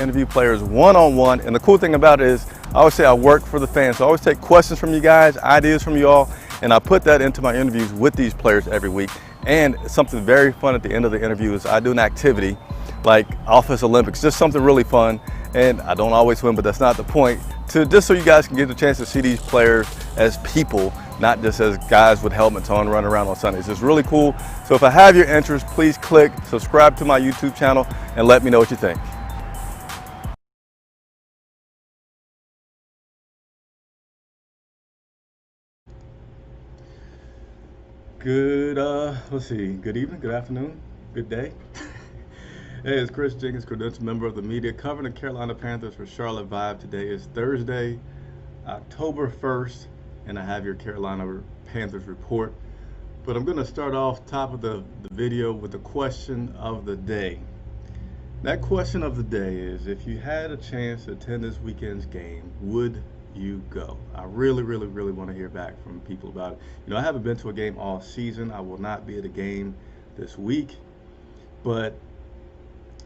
Interview players one-on-one, and the cool thing about it is I always say I work for the fans, so I always take questions from you guys, ideas from you all, and I put that into my interviews with these players every week. And something very fun at the end of the interview is I do an activity like Office Olympics, just something really fun, and I don't always win, but that's not the point, just so you guys can get the chance to see these players as people, not just as guys with helmets on running around on Sundays. It's really cool. So if I have your interest, please click subscribe to my YouTube channel and let me know what you think. Good evening, good afternoon, good day. Hey, it's Chris Jenkins, credentialed member of the media, covering the Carolina Panthers for Charlotte Vibe. Today is Thursday, October 1st, and I have your Carolina Panthers report. But I'm going to start off top of the video with the question of the day. That question of the day is, if you had a chance to attend this weekend's game, would you go? I really want to hear back from people about it. You know, I haven't been to a game all season. I will not be at a game this week, but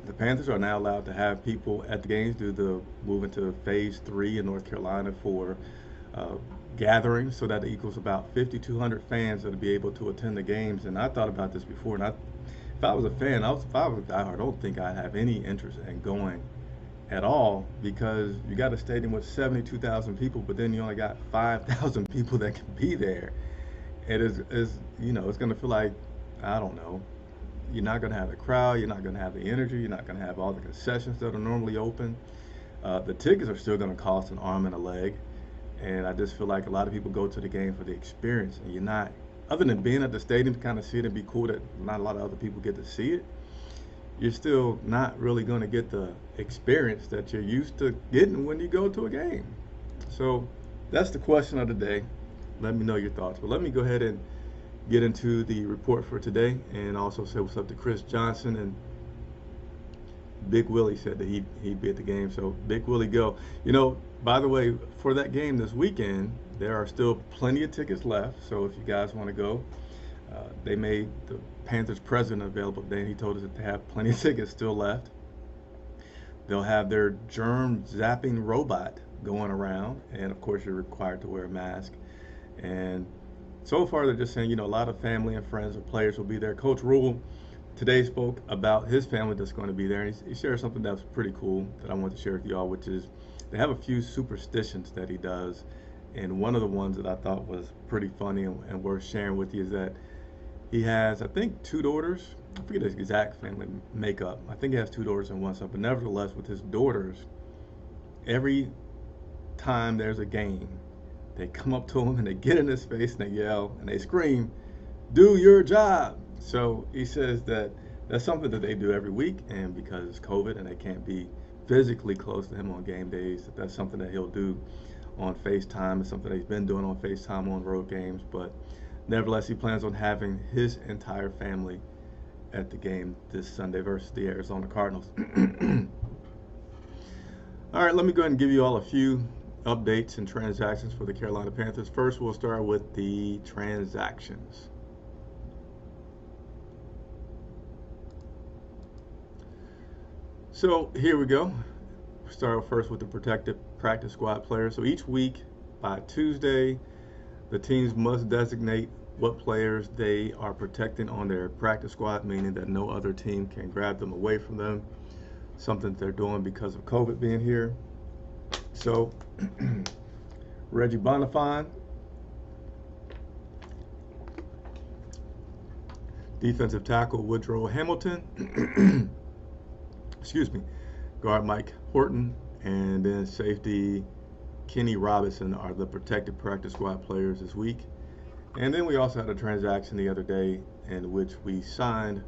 the Panthers are now allowed to have people at the games due to moving to phase 3 in North Carolina for gatherings, so that equals about 5,200 fans that'll be able to attend the games. And I thought about this before, and if I was a fan, if I was a diehard, I don't think I'd have any interest in going at all, because you got a stadium with 72,000 people, but then you only got 5,000 people that can be there. It is you know, it's going to feel like, I don't know, you're not going to have the crowd, you're not going to have the energy, you're not going to have all the concessions that are normally open. The tickets are still going to cost an arm and a leg, and I just feel like a lot of people go to the game for the experience, and you're not, other than being at the stadium to kind of see it and be cool that not a lot of other people get to see it, you're still not really going to get the experience that you're used to getting when you go to a game. So that's the question of the day. Let me know your thoughts. But let me go ahead and get into the report for today, and also say what's up to Chris Johnson. And Big Willie said that he'd be at the game, so Big Willie, go. You know, by the way, for that game this weekend, there are still plenty of tickets left, so if you guys want to go, they made the Panthers president available today, and he told us that they have plenty of tickets still left. They'll have their germ zapping robot going around, and of course you're required to wear a mask. And so far they're just saying, you know, a lot of family and friends of players will be there. Coach Rule today spoke about his family that's going to be there, and he shared something that's pretty cool that I want to share with y'all, which is they have a few superstitions that he does, and one of the ones that I thought was pretty funny and worth sharing with you is that he has, I think, 2 daughters. I forget his exact family makeup. I think he has 2 daughters and 1 son, but nevertheless, with his daughters, every time there's a game, they come up to him and they get in his face and they yell and they scream, "Do your job." So he says that that's something that they do every week, and because it's COVID and they can't be physically close to him on game days, that's something that he'll do on FaceTime. It's something that he's been doing on FaceTime on road games, but nevertheless, he plans on having his entire family at the game this Sunday versus the Arizona Cardinals. All right, let me go ahead and give you all a few updates and transactions for the Carolina Panthers. First, we'll start with the transactions. So here we go. Start first with the protected practice squad players. So each week by Tuesday, the teams must designate what players they are protecting on their practice squad, meaning that no other team can grab them away from them, something that they're doing because of COVID being here. So Reggie Bonifant, defensive tackle Woodrow Hamilton, excuse me, guard Mike Horton, and then safety Kenny Robinson are the protected practice squad players this week. And then we also had a transaction the other day in which we signed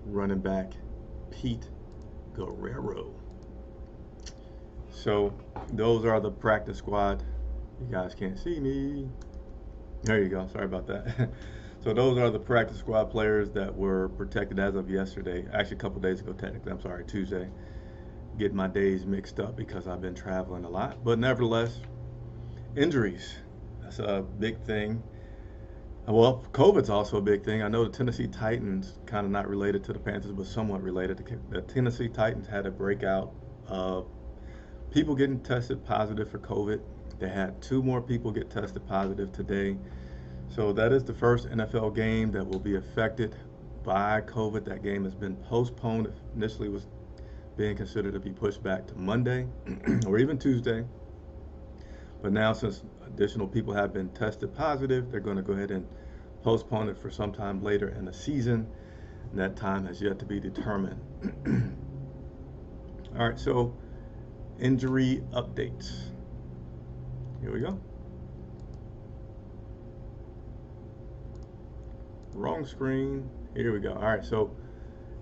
running back Pete Guerrero. So those are the practice squad. You guys can't see me. There you go. Sorry about that. So those are the practice squad players that were protected as of yesterday. Actually, a couple days ago, technically. I'm sorry, Tuesday. Get my days mixed up because I've been traveling a lot. But nevertheless, injuries. That's a big thing. Well, COVID's also a big thing. I know the Tennessee Titans, kind of not related to the Panthers, but somewhat related. The Tennessee Titans had a breakout of people getting tested positive for COVID. They had 2 more people get tested positive today. So that is the first NFL game that will be affected by COVID. That game has been postponed. It initially was being considered to be pushed back to Monday or even Tuesday. But now, since additional people have been tested positive, they're going to go ahead and postpone it for sometime later in the season. And that time has yet to be determined. All right, so injury updates. Here we go. Wrong screen. Here we go. All right, so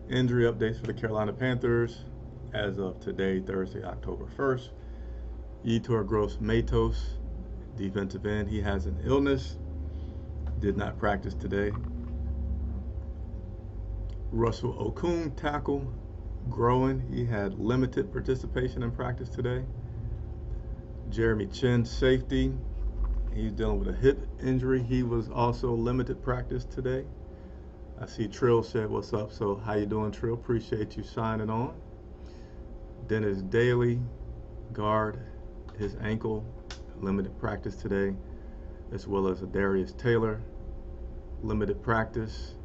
injury updates for the Carolina Panthers as of today, Thursday, October 1st. Yetur Gross-Matos, defensive end, he has an illness, did not practice today. Russell Okung, tackle, growing, he had limited participation in practice today. Jeremy Chin, safety, he's dealing with a hip injury. He was also limited practice today. I see Trill said, what's up? So how you doing, Trill? Appreciate you signing on. Dennis Daly, guard, his ankle, limited practice today, as well as Darius Taylor, limited practice.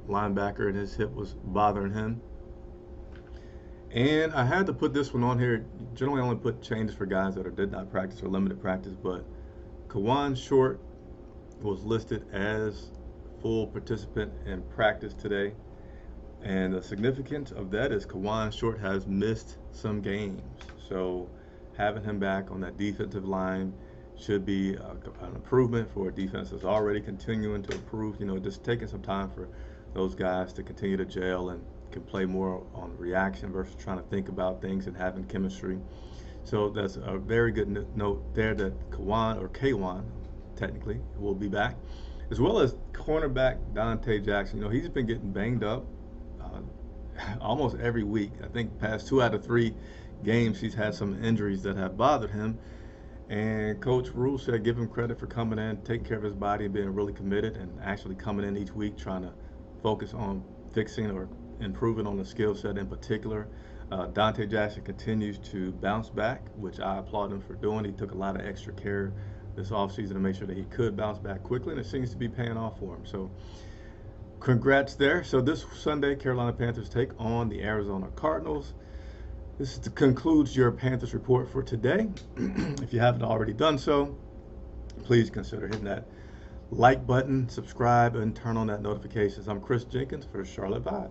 Linebacker, and his hip was bothering him. And I had to put this one on here. Generally, I only put changes for guys that did not practice or limited practice, but Kawan Short was listed as full participant in practice today. And the significance of that is Kawan Short has missed some games. So having him back on that defensive line should be an improvement for a defense that's already continuing to improve. You know, just taking some time for those guys to continue to gel and can play more on reaction versus trying to think about things and having chemistry. So that's a very good note there that Kawan, or K1 technically, will be back, as well as cornerback Dante Jackson. You know, he's been getting banged up almost every week. I think past 2 out of 3 games he's had some injuries that have bothered him. And Coach Rule said give him credit for coming in, taking care of his body, and being really committed, and actually coming in each week trying to focus on fixing or improving on the skill set in particular. Dante Jackson continues to bounce back, which I applaud him for doing. He took a lot of extra care this offseason to make sure that he could bounce back quickly, and it seems to be paying off for him. So congrats there. So this Sunday, Carolina Panthers take on the Arizona Cardinals. This concludes your Panthers report for today. If you haven't already done so, please consider hitting that like button, subscribe, and turn on that notifications. I'm Chris Jenkins for Charlotte Vibe.